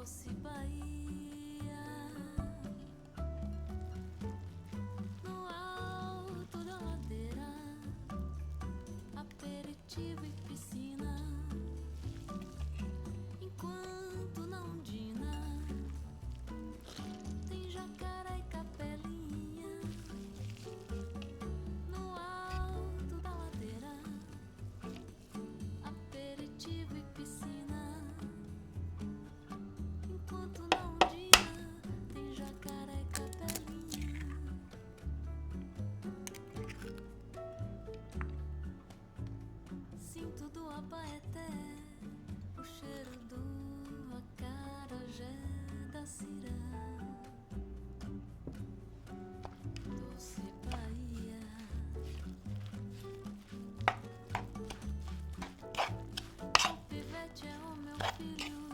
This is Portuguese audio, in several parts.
Doce Bahia, no alto da ladeira, aperitivo e piscina, enquanto na ondina tem jacaré e capelinha. No alto da ladeira, aperitivo e piscina, enquanto na ondina tem jacaré e capelinha. Sinto do Abaeté o cheiro do acarajé da Cirã. Doce Bahia, o pivete é o meu filho.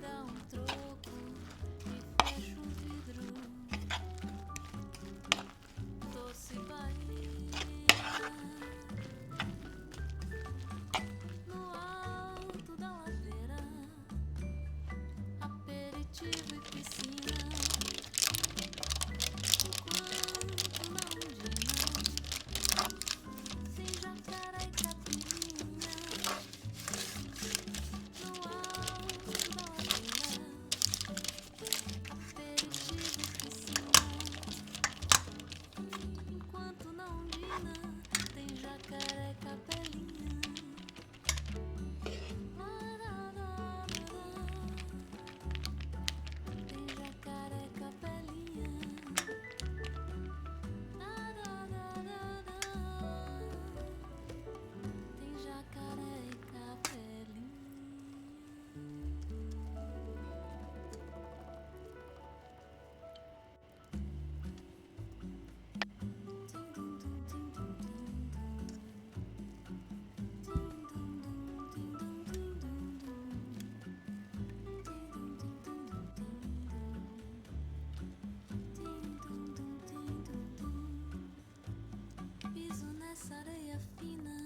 Dá troco e fecha o vidro. Doce Bahia, no alto da ladeira, aperitivo e piscina, enquanto na ondina sem jacaré e capirinha. No alto da ladeira, aperitivo e piscina, enquanto na ondina tem jacaré e capelinha. Tem jacaré e capelinha. Tem jacaré e capelinha. Piso nessa areia fina,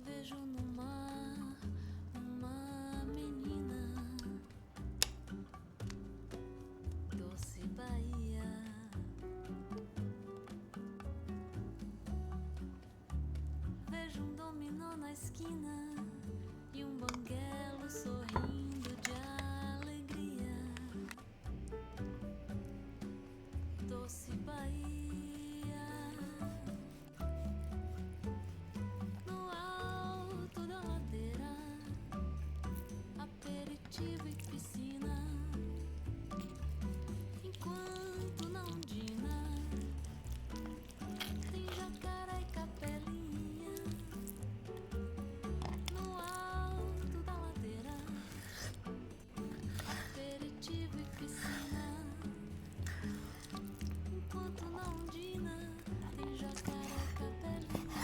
vejo no mar uma menina. Doce Bahia, vejo dominó na esquina e banguelo sorrindo de alegria. Doce Bahia, no alto da ladeira, aperitivo e piscina, enquanto na ondina tem jacaré e capelinha. No alto da ladeira, aperitivo e piscina, enquanto na ondina tem jacaré e capelinha.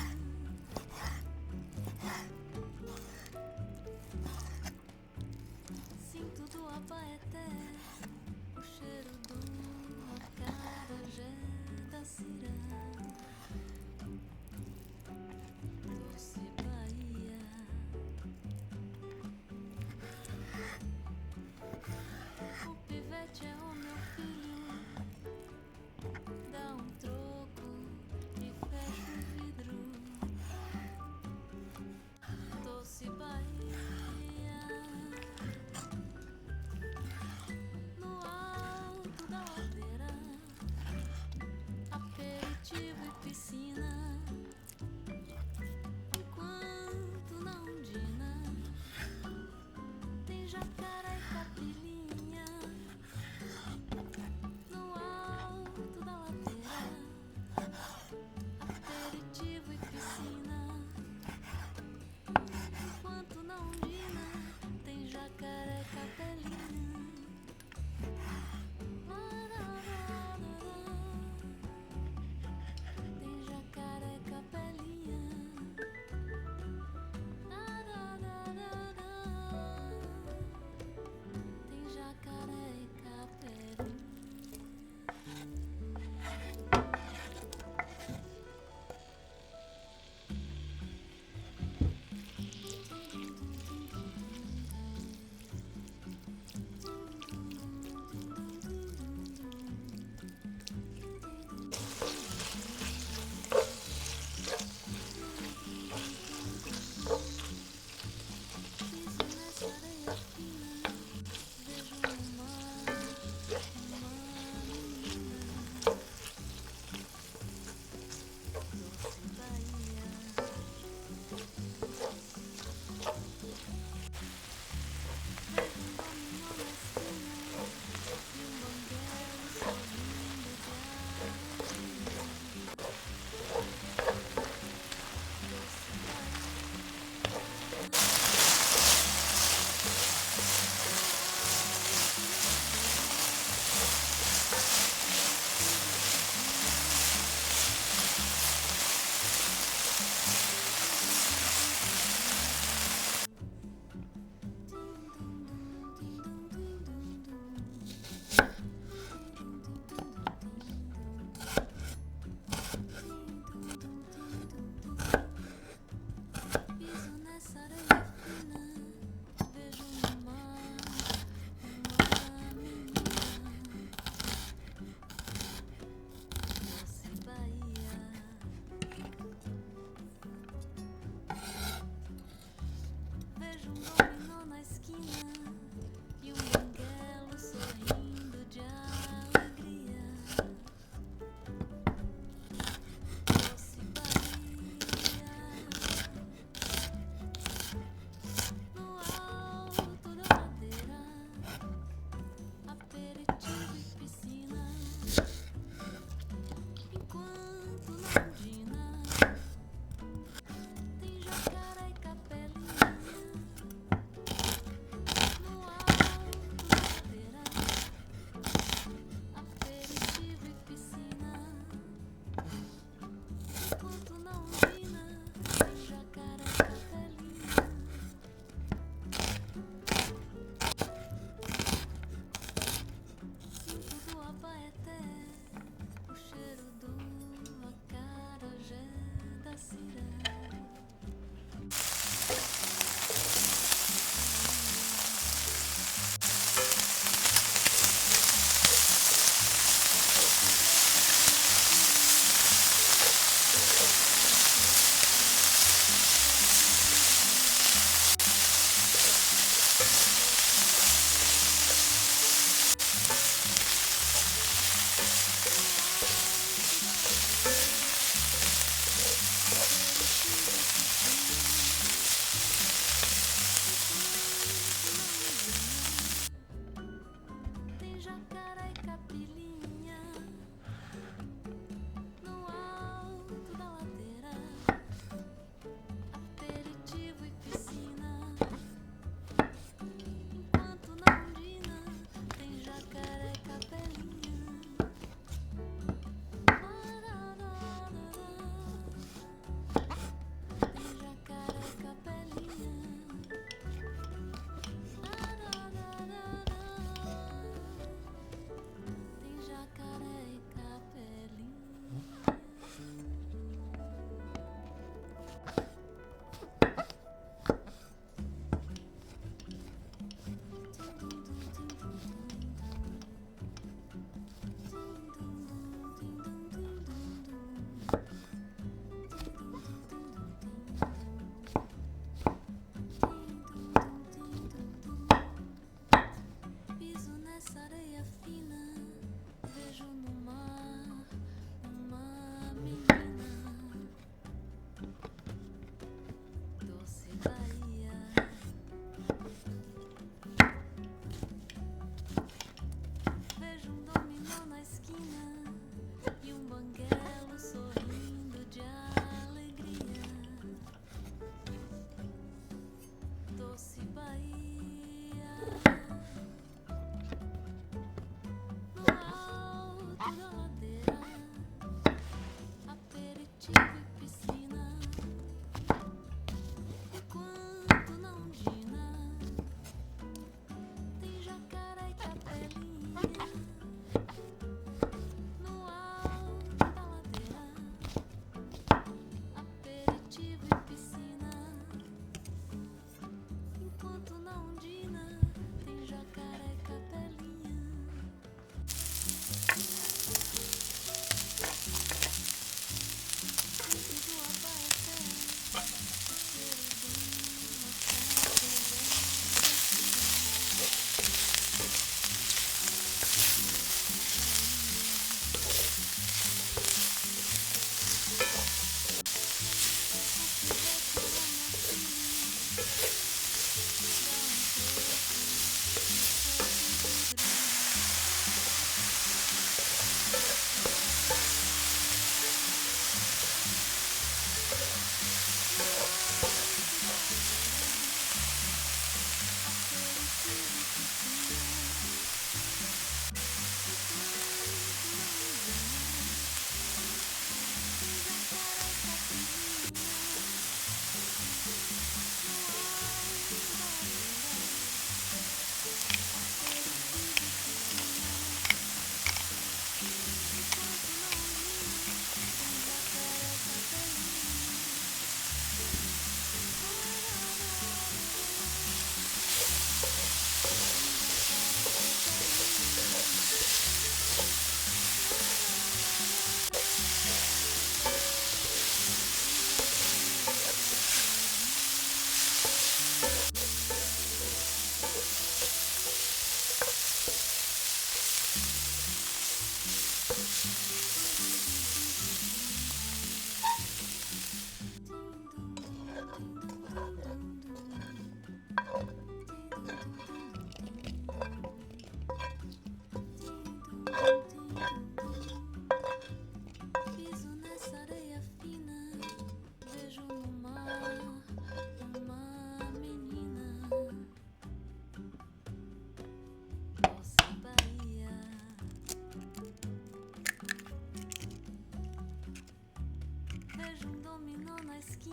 Sinto do Abaeté o cheiro do acarajé da Cirã. Doce Bahia, o pivete é o meu filho. Dá troco e fecha o vidro. Doce Bahia, no alto da ladeira, aperitivo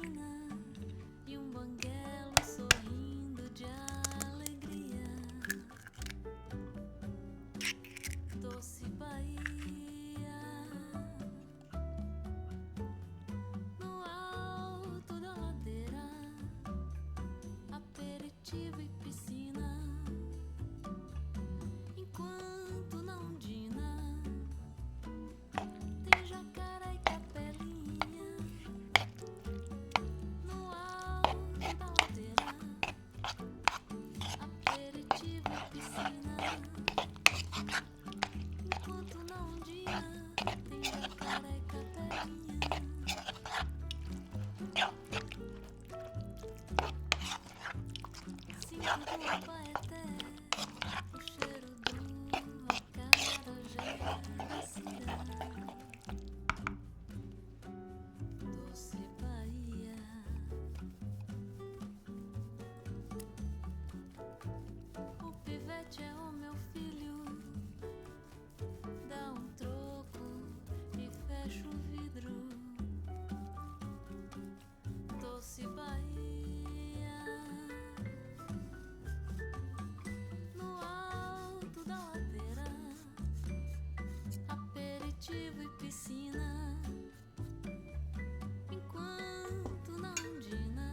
esquina e um banguelo sorrindo de alegria. Doce Bahia, no alto da ladeira, aperitivo e piscina, enquanto na ondina tem jacaré e capelinha. No alto da ladeira, aperitivo e piscina, enquanto na ondina tem jacaré e capelinha. Sinto do Abaeté o cheiro do acarajé da cidade. Doce Bahia, o pivete é o meu filho. Dá um troco e fecha o vidro. Doce Bahia, no alto da ladeira, aperitivo e piscina, enquanto na ondina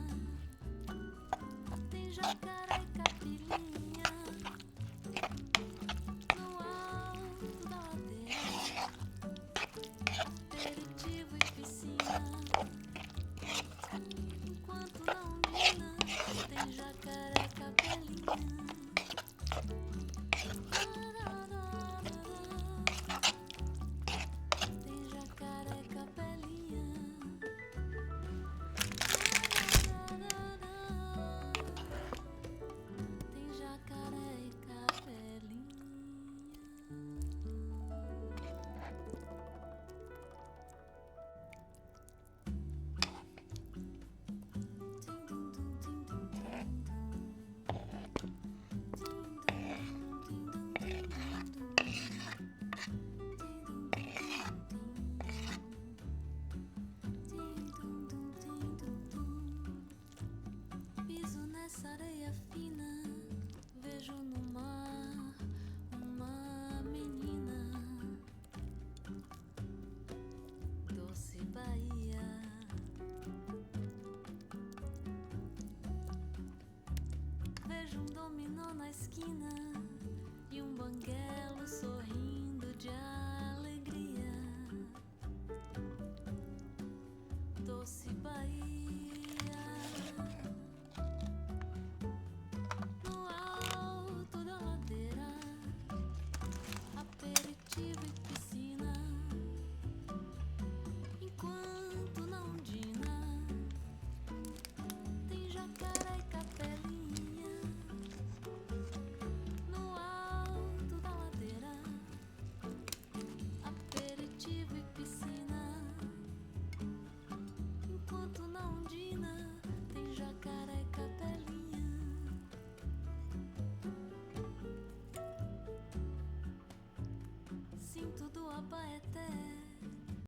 tem jacaré e capilinha. No alto da ladeira, aperitivo e piscina, enquanto na ondina tem jacaré e capelinha. Tem jacaré e capelinha. Tem jacaré e capelinha. Piso nessa areia fina, vejo no mar uma menina. Doce Bahia, vejo um dominó na esquina e um banguelo sorrindo de alegria. Doce Bahia, no alto da ladeira, aperitivo e piscina, enquanto na ondina tem jacaré e capelinha. No alto da ladeira, aperitivo e piscina, enquanto na ondina tem jacaré e capelinha. Sinto do Abaeté